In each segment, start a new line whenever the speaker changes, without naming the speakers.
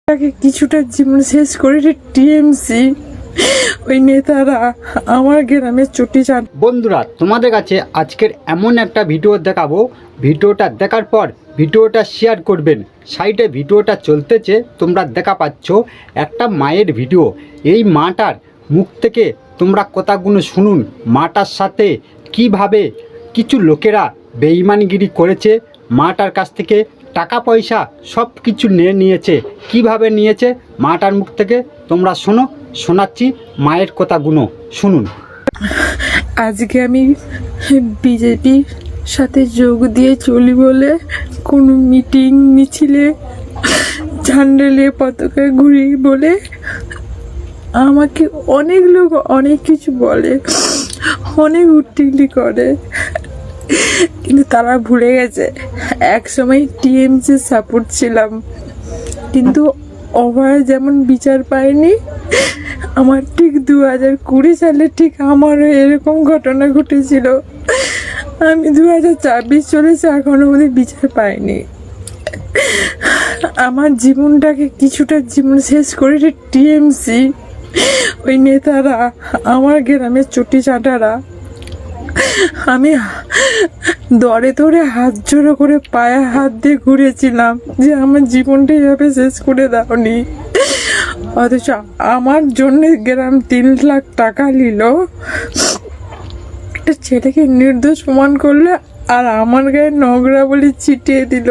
তাকে কিছুটা জীবন শেষ করে টিএমসি ওই নেতারা আমার গ্রামের চটি চাট।
বন্ধুরা, তোমাদের কাছে আজকের এমন একটা ভিডিও দেখাবো, ভিডিওটা দেখার পর ভিডিওটা শেয়ার করবেন। সাইডে ভিডিওটা চলতেছে, তোমরা দেখা পাচ্ছ একটা মায়ের ভিডিও। এই মাটার মুখ থেকে তোমরা কথাগুলো শুনুন। মাটার সাথে কিভাবে কিছু লোকেরা বেঈমানগিরি করেছে, মাটার কাছ থেকে টাকা পয়সা সব কিছু নিয়ে নিয়েছে। কিভাবে নিয়েছে মাটার মুখ থেকে তোমরা শোনাচ্ছি মায়ের কথাগুলো শুনুন।
আজকে আমি বিজেপির সাথে যোগ দিয়ে চলি বলে কোনো মিটিং মিছিলে ঝান্ডা নিয়ে পতাকা ঘুরি বলে আমাকে অনেক লোক অনেক কিছু বলে, অনেক উট্টিলি করে, কিন্তু তারা ভুলে গেছে এক সময় টিএমসি সাপোর্ট ছিলাম, কিন্তু অভয় যেমন বিচার পায়নি, আমার ঠিক 2020 সালে ঠিক আমারও এরকম ঘটনা ঘটেছিল। আমি 2024 চলেছে এখনো অবধি বিচার পাইনি। আমার জীবনটাকে কিছুটা জীবন শেষ করে টিএমসি ওই নেতারা আমার গ্রামের চটি চাটারা। আমি দরে দরে হাত জোড়ো করে পায়ে হাত দিয়ে ঘুরেছিলাম যে আমার জীবনটা এভাবে শেষ করে দাওনি, অথচ আমার জন্য গ্রাম 3 লাখ টাকা নিল, একটা ছেলেকে নির্দোষ প্রমাণ করলো, আর আমার গায়ে নোংরা বলে ছিটিয়ে দিল।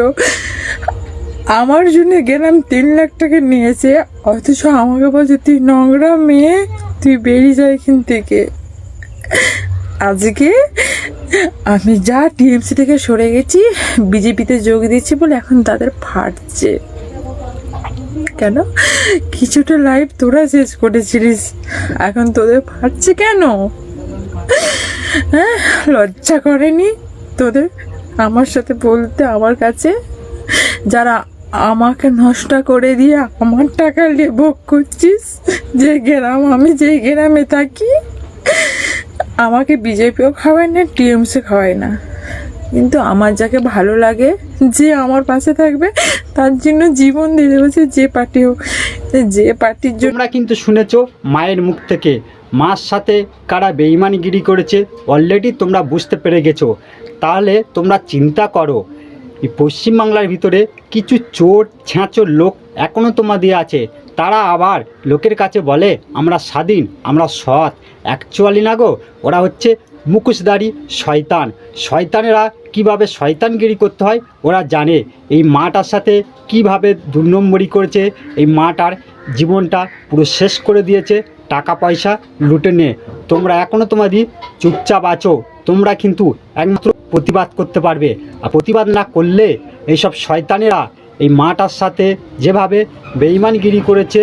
আমার জন্য গ্রাম 3 লাখ টাকা নিয়েছে, অথচ আমাকে বলছে তুই নোংরা মেয়ে, তুই বেরিয়ে যা এখান থেকে। আজকে আমি যা টিএমসি থেকে সরে গেছি, বিজেপিতে যোগ দিচ্ছি বলে এখন তাদের ফাটছে কেন? কিছুটা লাইফ তোরা শেষ করেছিলিস, এখন তোদের ফাটছে কেন? হ্যাঁ, লজ্জা করেনি তোদের আমার সাথে বলতে? আমার কাছে যারা আমাকে নষ্ট করে দিয়ে আমার টাকা নিয়ে ভোগ করছিস, যে গ্রাম আমি যেই গ্রামে থাকি, আমাকে বিজেপিও খাওয়ায় না, টিএমসি খাওয়ায় না, কিন্তু আমার যাকে ভালো লাগে, যে আমার পাশে থাকবে, তার জন্য জীবন দিয়ে দেবো, যে পার্টি হোক, যে পার্টির জন্য।
তোমরা কিন্তু শুনেছো মায়ের মুখ থেকে মার সাথে কারা বেঈমানগিরি করেছে, অলরেডি তোমরা বুঝতে পেরে গেছো। তাহলে তোমরা চিন্তা করো, এই পশ্চিমবাংলার ভিতরে কিছু চোর ছ্যাঁচোর লোক এখনও তোমাদের আছে। তারা আবার লোকের কাছে বলে আমরা স্বাধীন, আমরা সৎ। অ্যাকচুয়ালি না গো, ওরা হচ্ছে মুখোশধারী শয়তান। শয়তানেরা কিভাবে শয়তানগিরি করতে হয় ওরা জানে। এই মাটার সাথে কিভাবে 2 নম্বরি করেছে, এই মাটার জীবনটা পুরো শেষ করে দিয়েছে, টাকা পয়সা লুটে নিয়ে। তোমরা এখনও তোমাদের চুপচাপ আছো, তোমরা কিন্তু একমাত্র প্রতিবাদ করতে পারবে। আর প্রতিবাদ না করলে এইসব শয়তানেরা এই মাটার সাথে যেভাবে বেঈমানগিরি করেছে,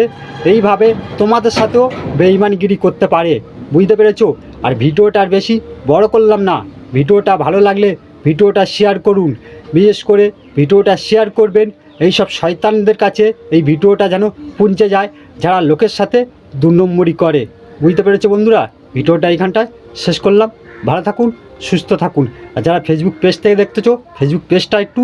এইভাবে তোমাদের সাথেও বেঈমানগিরি করতে পারে। বুঝতে পেরেছো? আর ভিডিওটা আর বেশি বড় করলাম না, ভিডিওটা ভালো লাগলে ভিডিওটা শেয়ার করুন। বিশেষ করে ভিডিওটা শেয়ার করবেন এইসব শয়তানদের কাছে, এই ভিডিওটা যেন পৌঁছে যায় যারা লোকের সাথে 2 নম্বরি করে। বুঝতে পেরেছো বন্ধুরা? ভিডিওটা এইখানটায় শেষ করলাম। ভালো থাকুন, সুস্থ থাকুন। আর যারা ফেসবুক পেজ থেকে দেখতেছো, ফেসবুক পেজটা একটু